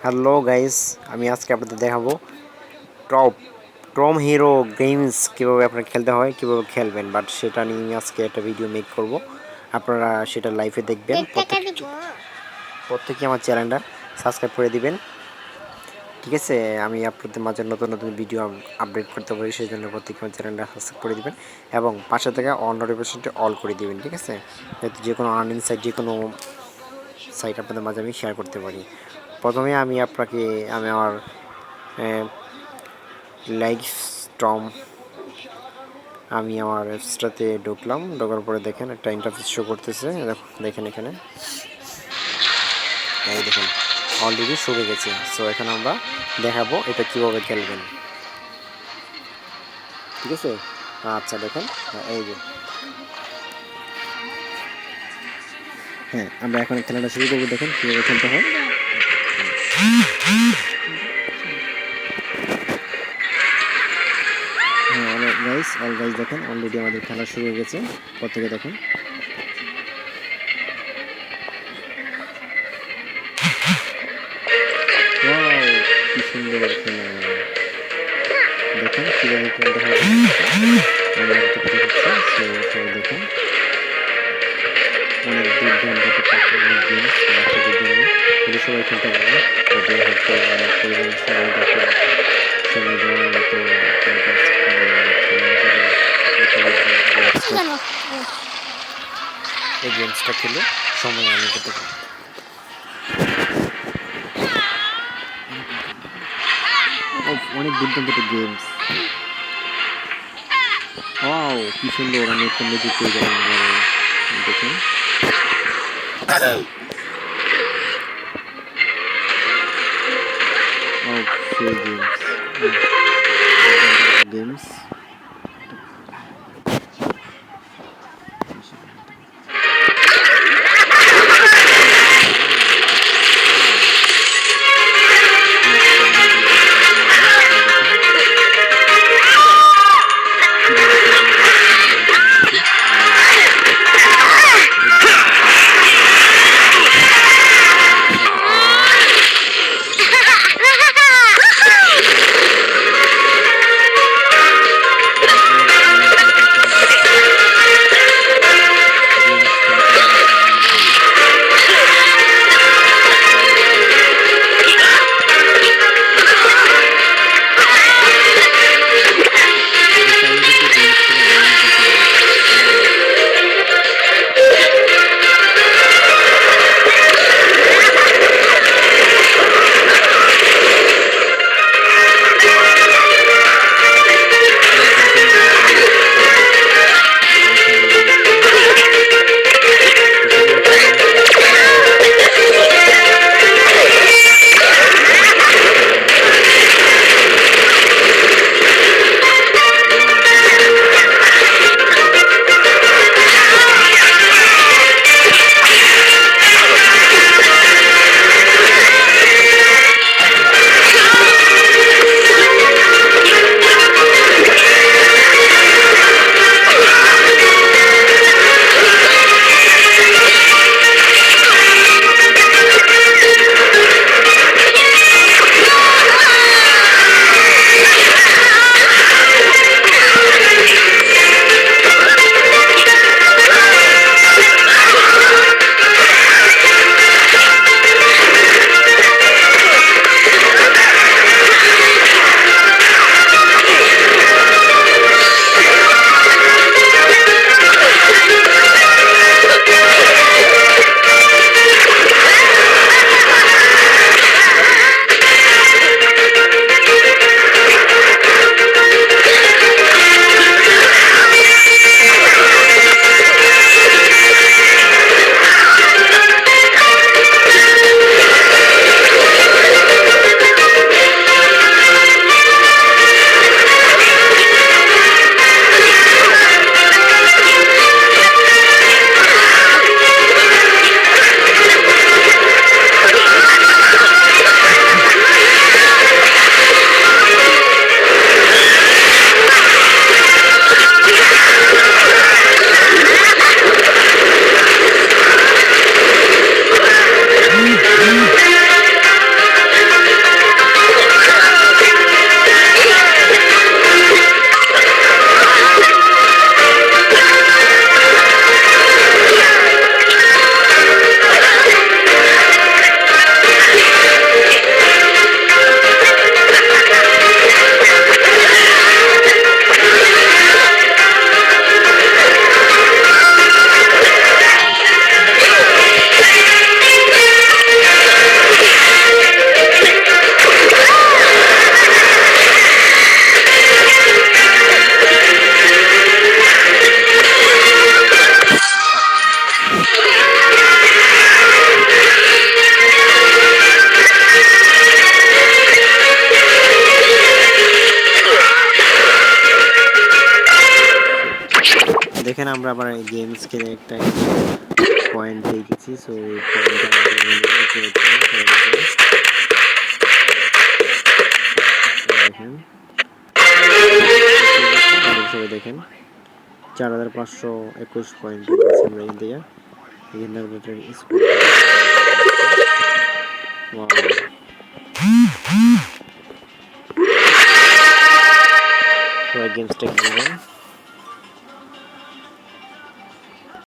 Hello guys, আমি আজকে আপনাদের দেখাবো টপ টম হিরো গেমস কীভাবে আপনারা খেলতে হয়, কীভাবে খেলবেন। বাট সেটা নিয়ে আমি আজকে একটা ভিডিও মেক করব, আপনারা সেটা লাইভে দেখবেন। প্রত্যেকে আমার চ্যানেলটা সাবস্ক্রাইব করে দিবেন, ঠিক আছে? আমি আপনাদের মাঝে নতুন নতুন ভিডিও আপডেট করতে পারি, সেই জন্য প্রত্যেকে আমার চ্যানেলটা সাবস্ক্রাইব করে দিবেন এবং পাশে থেকে অল নোটিফিকেশনটি অল করে দিবেন, ঠিক আছে? যাতে যে কোনো আর্নিং সাইট, যে কোনো সাইট আপনাদের মাঝে আমি শেয়ার করতে পারি। প্রথমে আমি আমার লাইভ স্ট্রম আমি আমার অ্যাপসটাতে ঢুকলাম। ঢোকার পরে দেখেন একটা ইন্টারফেস শো করতেছে, দেখেন এখানে এই দেখেন অলরেডি শুরু গেছে। সো এখানে আমরা দেখাবো এটা কীভাবে খেলবেন, ঠিক আছে? আচ্ছা দেখেন, এই যে হ্যাঁ, আমরা এখন খেলাটা শুরু করবো। দেখেন কীভাবে খেলতে হয়। অল গাইস দেখেন অলরেডি আমাদের খেলা শুরু হয়ে গেছে। প্রত্যেকে দেখেন কি সুন্দর খেলা, দেখেন কীভাবে খেলতে হবে। দেখেন অনেক দুর্দান্ত গেমস বাচ্চাদের জন্য, এগুলো সবাই খেলতে পারবে। ওদের হচ্ছে অনেক পরিমাণ সময় দেখে সময় দেওয়ার মতো এই গেমসটা খেলে সময় আমি করতে পারি। অনেক দুর্দান্ত একটা গেমস। ওয়াও কি সুন্দর, আমি একটা মিউজিক পেয়ে গেলাম। দেখুন সেই গেমস দেখেন আমরা আবার গেমস খেলে একটা পয়েন্ট পেয়ে গেছি। সো এই পয়েন্টটা দেখেন দেখেন 4521 পয়েন্ট পেয়েছি আমরা এখান থেকে। এখানে আমরা স্কোর সবাই গেমসটা খেলবেন।